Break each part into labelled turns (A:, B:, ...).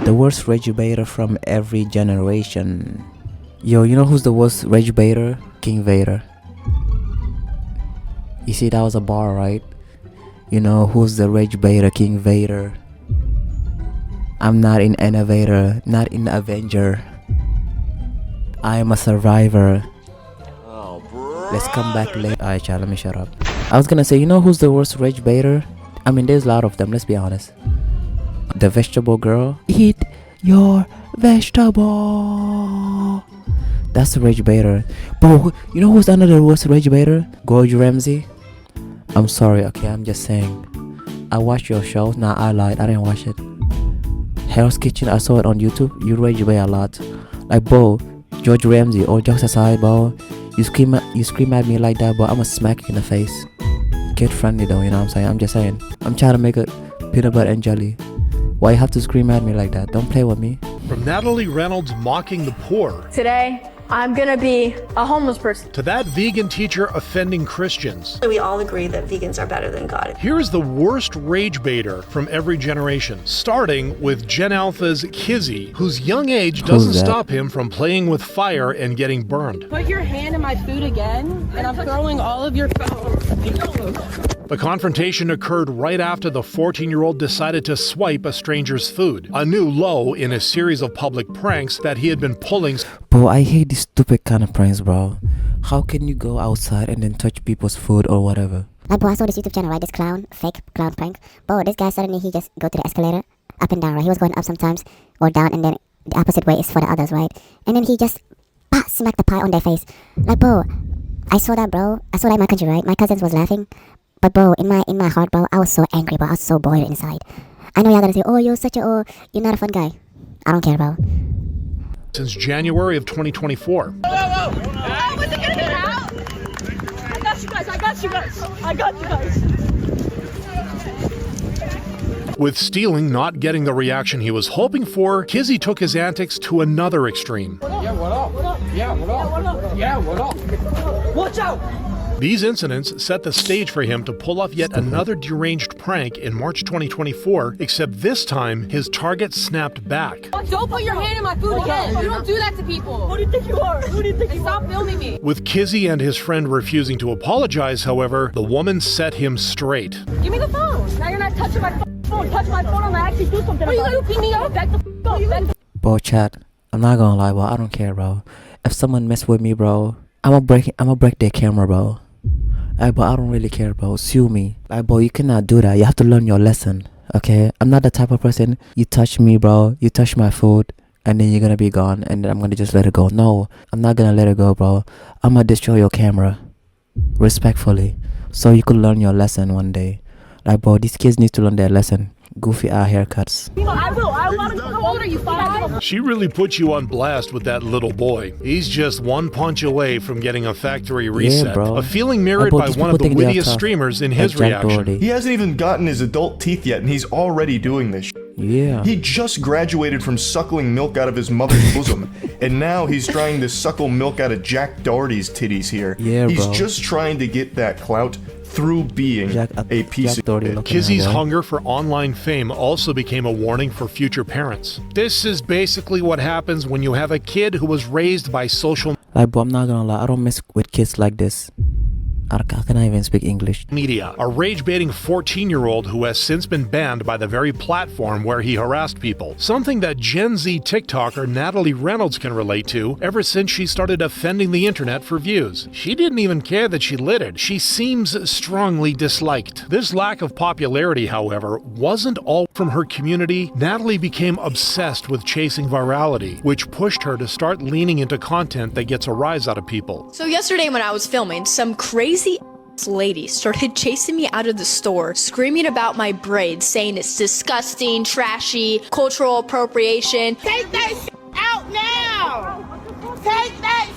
A: The worst rage baiter from every generation. Yo, you know who's the worst rage baiter? King Vader. You see, that was a bar, right? You know who's the rage baiter? King Vader. I'm not an innovator, not an avenger. I am a survivor. Let's come back later. Alright, child, let me shut up. I was gonna say, you know who's the worst rage baiter? I mean, there's a lot of them, let's be honest. The vegetable girl. Eat your vegetable. That's the rage baiter. But you know who's another worst rage baiter? Gordon Ramsay. I'm sorry, okay, I'm just saying. I watched your show. Nah, I lied, I didn't watch it. Hell's Kitchen, I saw it on YouTube. You rage bait a lot. Like, bro, George Ramsay, all jokes aside, bro. You scream at me like that, bro, I'ma smack you in the face. Kid friendly though, you know what I'm saying? I'm just saying. I'm trying to make it peanut butter and jelly. Why you have to scream at me like that? Don't play with me.
B: From Natalie Reynolds mocking the poor.
C: Today, I'm gonna be a homeless person.
B: To that vegan teacher offending Christians.
D: We all agree that vegans are better than God.
B: Here is the worst rage baiter from every generation, starting with Gen Alpha's Kizzy, whose young age doesn't stop him from playing with fire and getting burned.
E: Put your hand in my food again, and I'm throwing all of your food.
B: The confrontation occurred right after the 14-year-old decided to swipe a stranger's food, a new low in a series of public pranks that he had been pulling.
A: Bro, I hate these stupid kind of pranks, bro. How can you go outside and then touch people's food or whatever?
F: Like, bro, I saw this YouTube channel, right? This fake clown prank. Bro, this guy suddenly, he just go to the escalator, up and down, right? He was going up sometimes, or down, and then the opposite way is for the others, right? And then he just, smacked the pie on their face. Like, bro, I saw that, bro. I saw that in my country, right? My cousins was laughing. But bro, in my heart, bro, I was so angry, bro. I was so boiled inside. I know y'all gonna say, oh, you're you're not a fun guy. I don't care, bro.
B: Since January of 2024.
E: Whoa! Was it gonna get out? I got you guys.
B: With stealing not getting the reaction he was hoping for, Kizzy took his antics to another extreme.
G: Yeah, what up? Yeah, what up? Yeah, what up?
E: Watch out!
B: These incidents set the stage for him to pull off yet another deranged prank in March 2024, except this time his target snapped back.
E: Don't put your hand in my food again. You don't do that to people. Who do you think you are? Stop filming me.
B: With Kizzy and his friend refusing to apologize, however, the woman set him straight.
E: Give me the phone. Now you're not touching my phone. Touch my phone and I actually do something. Are you gonna pick me up? Back the up.
A: Bro, chat, I'm not gonna lie, bro. I don't care, bro. If someone mess with me, bro, I'ma break their camera, bro. Like, bro, I don't really care, bro. Sue me. Like, bro, you cannot do that. You have to learn your lesson, okay? I'm not the type of person, you touch me, bro. You touch my food, and then you're gonna be gone, and then I'm gonna just let it go. No, I'm not gonna let it go, bro. I'm gonna destroy your camera. Respectfully. So you could learn your lesson one day. Like, bro, these kids need to learn their lesson. Goofy haircuts.
E: I will. How old are you? 5?
B: She really put you on blast with that little boy. He's just one punch away from getting a factory reset.
A: Yeah, bro.
B: A feeling mirrored by one of the wittiest streamers in his reaction.
H: He hasn't even gotten his adult teeth yet, and he's already doing this.
A: Yeah.
H: He just graduated from suckling milk out of his mother's bosom, and now he's trying to suckle milk out of Jack Doherty's titties here.
A: Yeah,
H: he's
A: bro.
H: just trying to get that clout through being a piece of...
B: Kizzy's hunger for online fame also became a warning for future parents. This is basically what happens when you have a kid who was raised by social...
A: Like, bro, I'm not gonna lie, I don't mess with kids like this. I cannot even speak English.
B: Media, a rage-baiting 14-year-old who has since been banned by the very platform where he harassed people. Something that Gen Z TikToker Natalie Reynolds can relate to ever since she started offending the internet for views. She didn't even care that she littered. She seems strongly disliked. This lack of popularity, however, wasn't all from her community. Natalie became obsessed with chasing virality, which pushed her to start leaning into content that gets a rise out of people.
C: So yesterday when I was filming, some crazy lady started chasing me out of the store, screaming about my braids, saying it's disgusting, trashy, cultural appropriation.
E: Take that out now! Take that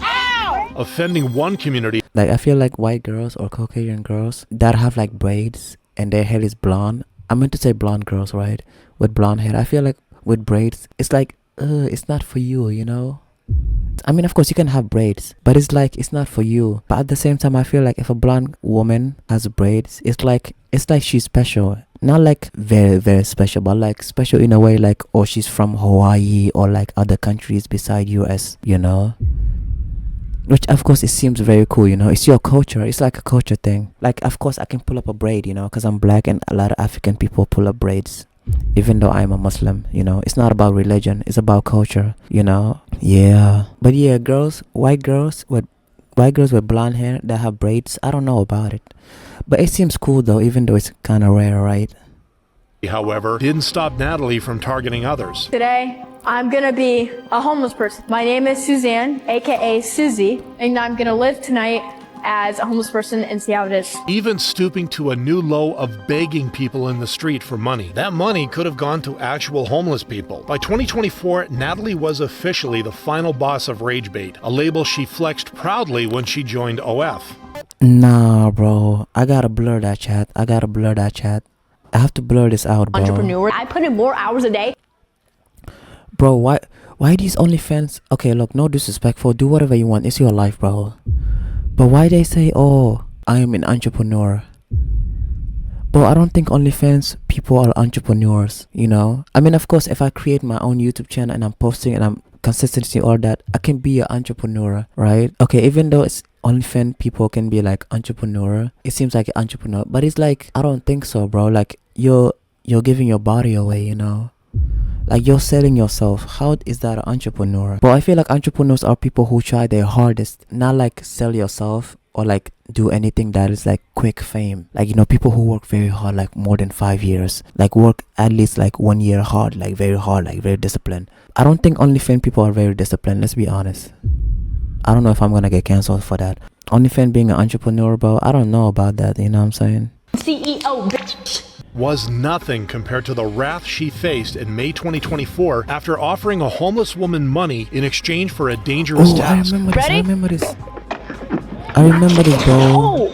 E: out!
B: Offending one community.
A: Like, I feel like white girls or Caucasian girls that have like braids and their hair is blonde. I meant to say blonde girls, right? With blonde hair. I feel like with braids, it's like, it's not for you, you know? I mean, of course, you can have braids, but it's like, it's not for you. But at the same time, I feel like if a blonde woman has braids, it's like she's special. not like very, very special, but like special in a way like, oh, she's from Hawaii or like other countries beside US, you know. Which of course it seems very cool, you know. It's your culture. It's like a culture thing. Like of course I can pull up a braid, you know, because I'm black and a lot of African people pull up braids. Even though I'm a Muslim, you know, it's not about religion. It's about culture, you know. Yeah, but yeah, white girls with blonde hair that have braids, I don't know about it, but it seems cool though, even though it's kind of rare, right?
B: However, didn't stop Natalie from targeting others.
C: Today, I'm gonna be a homeless person. My name is Suzanne, aka Susie, and I'm gonna live tonight as a homeless person and see how it is.
B: Even stooping to a new low of begging people in the street for money. That money could have gone to actual homeless people. By 2024, Natalie was officially the final boss of RageBait, a label she flexed proudly when she joined OF.
A: Nah, bro, I gotta blur that chat. I have to blur this out, bro.
C: Entrepreneur. I put in more hours a day.
A: Bro, why these OnlyFans? Okay, look, no disrespectful. Do whatever you want. It's your life, bro. But why they say, oh, I am an entrepreneur? Bro, I don't think OnlyFans people are entrepreneurs, you know? I mean, of course, if I create my own YouTube channel and I'm posting and I'm consistency, all that, I can be an entrepreneur, right? Okay, even though it's OnlyFans people can be like entrepreneur, it seems like an entrepreneur, but it's like, I don't think so, bro. Like, you're giving your body away, you know? Like, you're selling yourself. How is that an entrepreneur? But I feel like entrepreneurs are people who try their hardest, not like sell yourself or like do anything that is like quick fame. Like, you know, people who work very hard, like more than 5 years, like work at least like 1 year hard, like very disciplined. I don't think OnlyFans people are very disciplined, let's be honest. I don't know if I'm gonna get cancelled for that. OnlyFans being an entrepreneur, bro, I don't know about that, you know what I'm saying?
C: CEO, bitch.
B: Was nothing compared to the wrath she faced in May 2024 after offering a homeless woman money in exchange for a dangerous task.
A: I remember this, bro.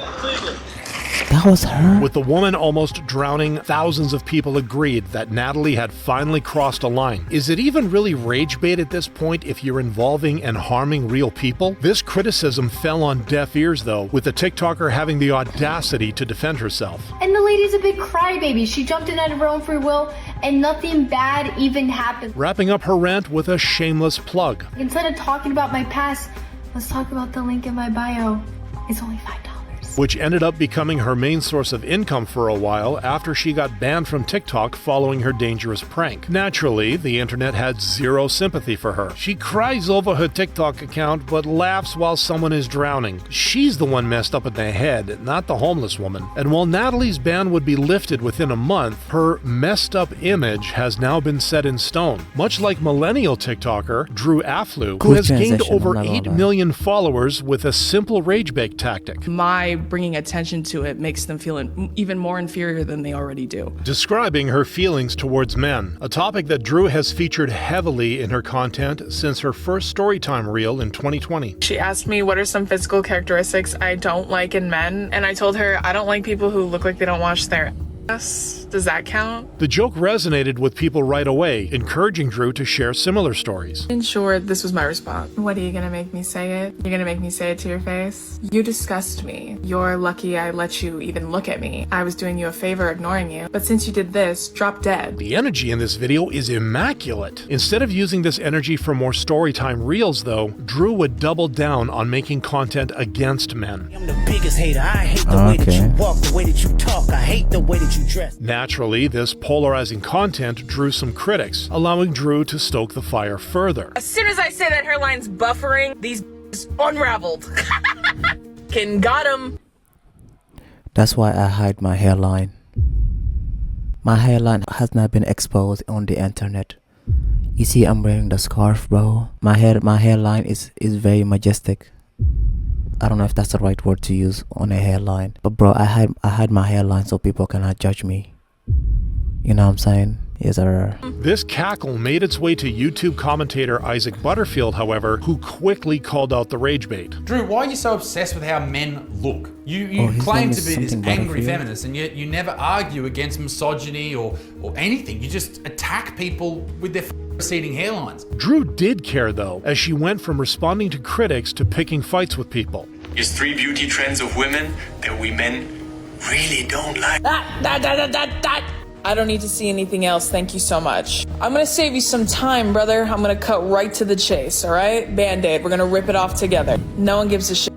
A: That was her?
B: With the woman almost drowning, thousands of people agreed that Natalie had finally crossed a line. Is it even really rage bait at this point if you're involving and harming real people? This criticism fell on deaf ears though, with the TikToker having the audacity to defend herself.
E: And the lady's a big crybaby. She jumped in out of her own free will, and nothing bad even happened.
B: Wrapping up her rant with a shameless plug.
E: Instead of talking about my past, let's talk about the link in my bio. It's only $5.
B: Which ended up becoming her main source of income for a while after she got banned from TikTok following her dangerous prank. Naturally, the internet had zero sympathy for her. She cries over her TikTok account but laughs while someone is drowning. She's the one messed up in the head, not the homeless woman. And while Natalie's ban would be lifted within a month, her messed up image has now been set in stone. Much like millennial TikToker Drew Aflu, who has gained over 8 million followers with a simple rage bait tactic.
I: My bringing attention to it makes them feel even more inferior than they already do.
B: Describing her feelings towards men, a topic that Drew has featured heavily in her content since her first Storytime reel in 2020.
I: She asked me what are some physical characteristics I don't like in men, and I told her I don't like people who look like they don't wash their ass. Does that count?
B: The joke resonated with people right away, encouraging Drew to share similar stories.
I: In short, this was my response. What, are you gonna make me say it? You're gonna make me say it to your face? You disgust me. You're lucky I let you even look at me. I was doing you a favor ignoring you. But since you did this, drop dead.
B: The energy in this video is immaculate. Instead of using this energy for more Storytime reels though, Drew would double down on making content against men.
J: I'm the biggest hater. I hate the way that you walk, the way that you talk. I hate the way that you dress.
B: Naturally, this polarizing content drew some critics, allowing Drew to stoke the fire further.
I: As soon as I say that hairline's buffering, these unraveled. Got him.
A: That's why I hide my hairline. My hairline has not been exposed on the internet. You see, I'm wearing the scarf, bro. My hairline is very majestic. I don't know if that's the right word to use on a hairline, but bro, I hide my hairline so people cannot judge me. You know what I'm saying? Yes, sir.
B: This cackle made its way to YouTube commentator Isaac Butterfield, however, who quickly called out the rage bait.
G: Drew, why are you so obsessed with how men look? You claim to be this angry feminist, and yet you never argue against misogyny or anything. You just attack people with their receding hairlines.
B: Drew did care though, as she went from responding to critics to picking fights with people.
K: Here's 3 beauty trends of women that we men really don't like.
I: I don't need to see anything else, thank you so much. I'm gonna save you some time, brother. I'm gonna cut right to the chase, alright? Band-Aid, we're gonna rip it off together. No one gives a shit.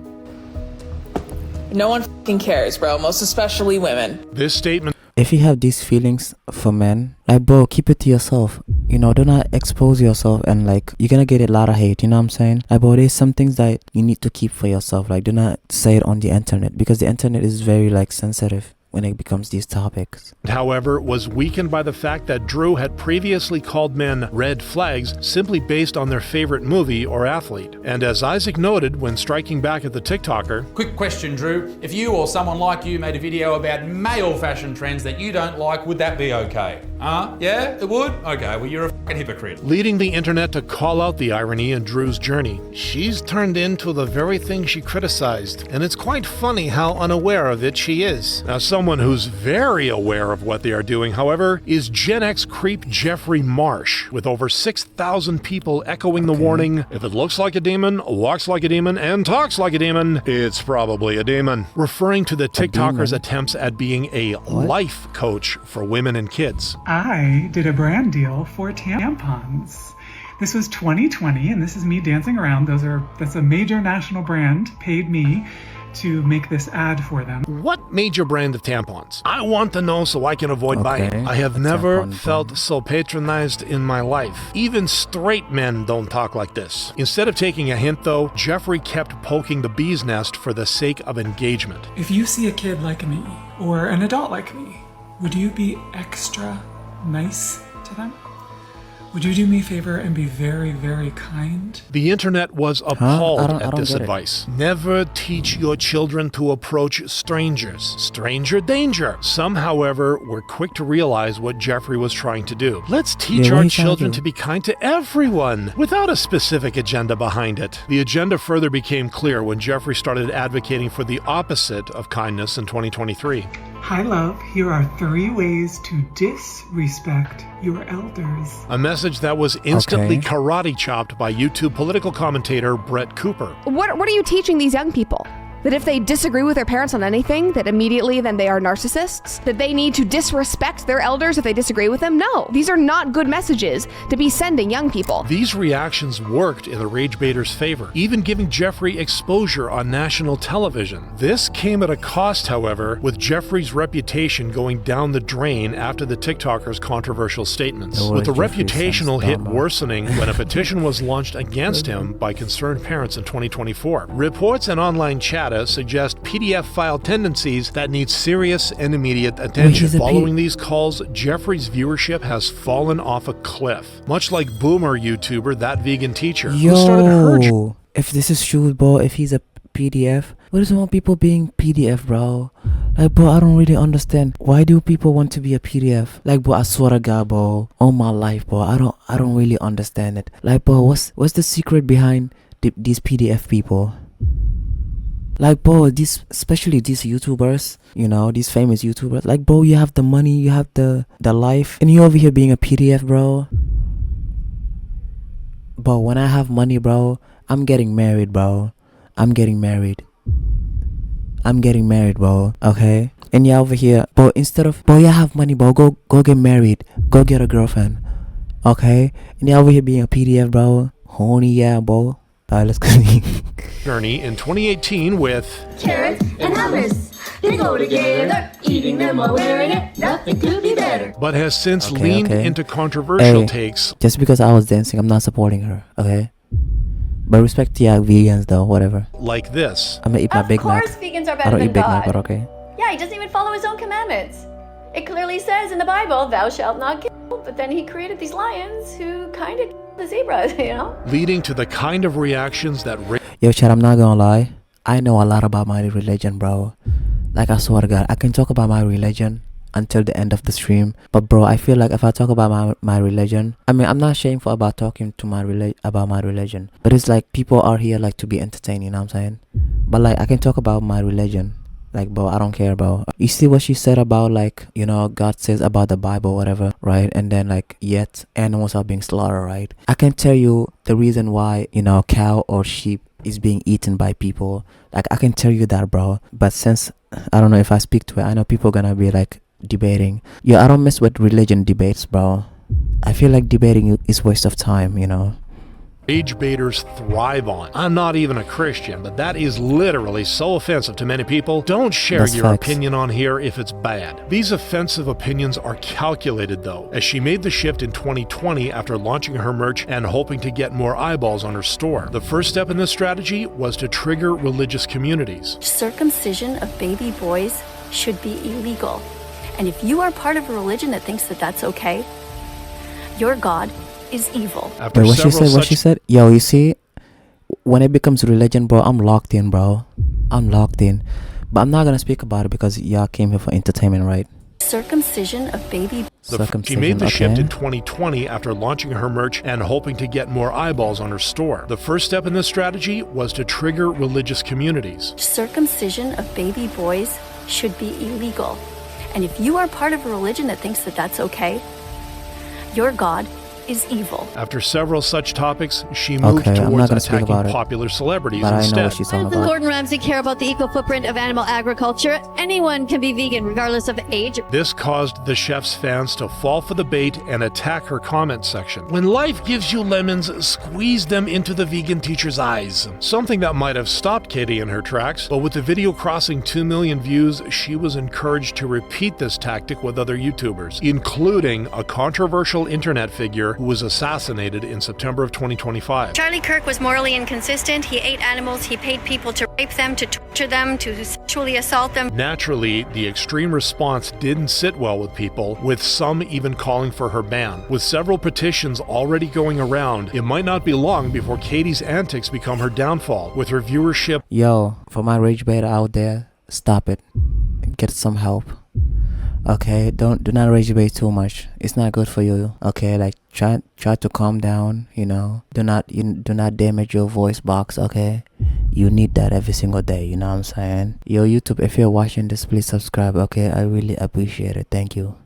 I: No one fucking cares, bro, most especially women.
B: This statement.
A: If you have these feelings for men, like, bro, keep it to yourself. You know, do not expose yourself, and like, you're gonna get a lot of hate, you know what I'm saying? Like, bro, there's some things that you need to keep for yourself. Like, do not say it on the internet, because the internet is very like sensitive when it becomes these topics.
B: However, was weakened by the fact that Drew had previously called men red flags simply based on their favorite movie or athlete. And as Isaac noted when striking back at the TikToker,
G: quick question, Drew. If you or someone like you made a video about male fashion trends that you don't like, would that be okay? Yeah, it would? Okay, well, you're a fucking hypocrite.
B: Leading the internet to call out the irony in Drew's journey. She's turned into the very thing she criticized, and it's quite funny how unaware of it she is. Now, someone who's very aware of what they are doing, however, is Gen X creep Jeffrey Marsh, with over 6,000 people echoing the warning, if it looks like a demon, walks like a demon, and talks like a demon, it's probably a demon, referring to the TikToker's attempts at being a life coach for women and kids.
K: I did a brand deal for tampons. This was 2020, and this is me dancing around. That's a major national brand paid me to make this ad for them.
B: What major brand of tampons? I want to know so I can avoid buying. I have never felt so patronized in my life. Even straight men don't talk like this. Instead of taking a hint though, Jeffrey kept poking the bee's nest for the sake of engagement.
K: If you see a kid like me, or an adult like me, would you be extra nice to them? Would you do me a favor and be very, very kind?
B: The internet was appalled at this advice. Never teach your children to approach strangers. Stranger danger. Some, however, were quick to realize what Jeffrey was trying to do. Let's teach our children to be kind to everyone, without a specific agenda behind it. The agenda further became clear when Jeffrey started advocating for the opposite of kindness in 2023.
K: Hi, love. Here are 3 ways to disrespect your elders.
B: A message that was instantly karate chopped by YouTube political commentator Brett Cooper.
L: What are you teaching these young people? That if they disagree with their parents on anything, that immediately then they are narcissists? That they need to disrespect their elders if they disagree with them? No, these are not good messages to be sending young people.
B: These reactions worked in the RAGEBAITERs' favor, even giving Jeffrey exposure on national television. This came at a cost, however, with Jeffrey's reputation going down the drain after the TikToker's controversial statements. With the reputational hit worsening when a petition was launched against him by concerned parents in 2024. Reports and online chat suggest PDF file tendencies that need serious and immediate attention. Following these calls, Jeffrey's viewership has fallen off a cliff, much like boomer YouTuber That Vegan Teacher, who started her.
A: If this is true, bro, if he's a PDF, what does he want people being PDF, bro? Like, bro, I don't really understand. Why do people want to be a PDF? Like, bro, I swear to God, bro, all my life, bro, I don't really understand it. Like, bro, what's the secret behind these PDF people? Like, bro, especially these YouTubers, you know, these famous YouTubers. Like, bro, you have the money, you have the life, and you over here being a PDF, bro. But when I have money, bro, I'm getting married, bro. I'm getting married, bro. Okay? And you're over here, bro, instead of, bro, you have money, bro, go get married. Go get a girlfriend. Okay? And you're over here being a PDF, bro. Horny, yeah, bro. Let's continue.
B: Journey in 2018 with
E: carrots and hummus. They go together. Eating them while wearing it. Nothing could be better.
B: But has since leaned into controversial takes.
A: Just because I was dancing, I'm not supporting her, okay? But respect to vegans though, whatever.
B: Like this.
A: I'm gonna eat my Big Mac.
C: Of course vegans are
A: I
C: better
A: don't
C: than
A: eat Big
C: God.
A: Mac, but okay.
C: Yeah, he doesn't even follow his own commandments. It clearly says in the Bible, thou shalt not kill. But then he created these lions who kind of kill the zebras, you know?
B: Leading to the kind of reactions that...
A: Yo, Chad, I'm not gonna lie. I know a lot about my religion, bro. Like, I swear to God, I can talk about my religion until the end of the stream. But, bro, I feel like if I talk about my religion, I mean, I'm not shameful about talking to about my religion. But it's like people are here, like, to be entertained, you know what I'm saying? But, like, I can talk about my religion. Like, bro, I don't care, bro. You see what she said about, like, you know, God says about the Bible, whatever, right? And then, like, yet animals are being slaughtered, right? I can tell you the reason why, you know, cow or sheep is being eaten by people. Like, I can tell you that, bro. But since, I don't know if I speak to it, I know people gonna be, like, debating. Yeah, I don't mess with religion debates, bro. I feel like debating is waste of time, you know.
B: Rage baiters thrive on. I'm not even a Christian, but that is literally so offensive to many people. Don't share
A: That's
B: your
A: facts.
B: opinion on here if it's bad. These offensive opinions are calculated though, as she made the shift in 2020 after launching her merch and hoping to get more eyeballs on her store. The first step in this strategy was to trigger religious communities.
M: Circumcision of baby boys should be illegal. And if you are part of a religion that thinks that that's okay, your God is evil.
A: Wait, what she said? Yo, you see, when it becomes religion, bro, I'm locked in, bro. I'm locked in. But I'm not gonna speak about it because y'all came here for entertainment, right?
M: Circumcision of baby.
B: She made the shift in 2020 after launching her merch and hoping to get more eyeballs on her store. The first step in this strategy was to trigger religious communities.
M: Circumcision of baby boys should be illegal. And if you are part of a religion that thinks that that's okay, your God is evil.
B: After several such topics, she moved towards attacking popular celebrities instead.
N: Doesn't Gordon Ramsay care about the eco footprint of animal agriculture? Anyone can be vegan regardless of age.
B: This caused the chef's fans to fall for the bait and attack her comment section. When life gives you lemons, squeeze them into the vegan teacher's eyes. Something that might have stopped Katie in her tracks, but with the video crossing 2 million views, she was encouraged to repeat this tactic with other YouTubers, including a controversial internet figure who was assassinated in September of 2025.
O: Charlie Kirk was morally inconsistent. He ate animals, he paid people to rape them, to torture them, to sexually assault them.
B: Naturally, the extreme response didn't sit well with people, with some even calling for her ban. With several petitions already going around, it might not be long before Katie's antics become her downfall, with her viewership.
A: Yo, for my rage baiter out there, stop it. Get some help. Okay, do not rage bait too much. It's not good for you. Okay, like try to calm down, you know. Do not damage your voice box, okay? You need that every single day, you know what I'm saying? Yo, YouTube, if you're watching this, please subscribe, okay? I really appreciate it. Thank you.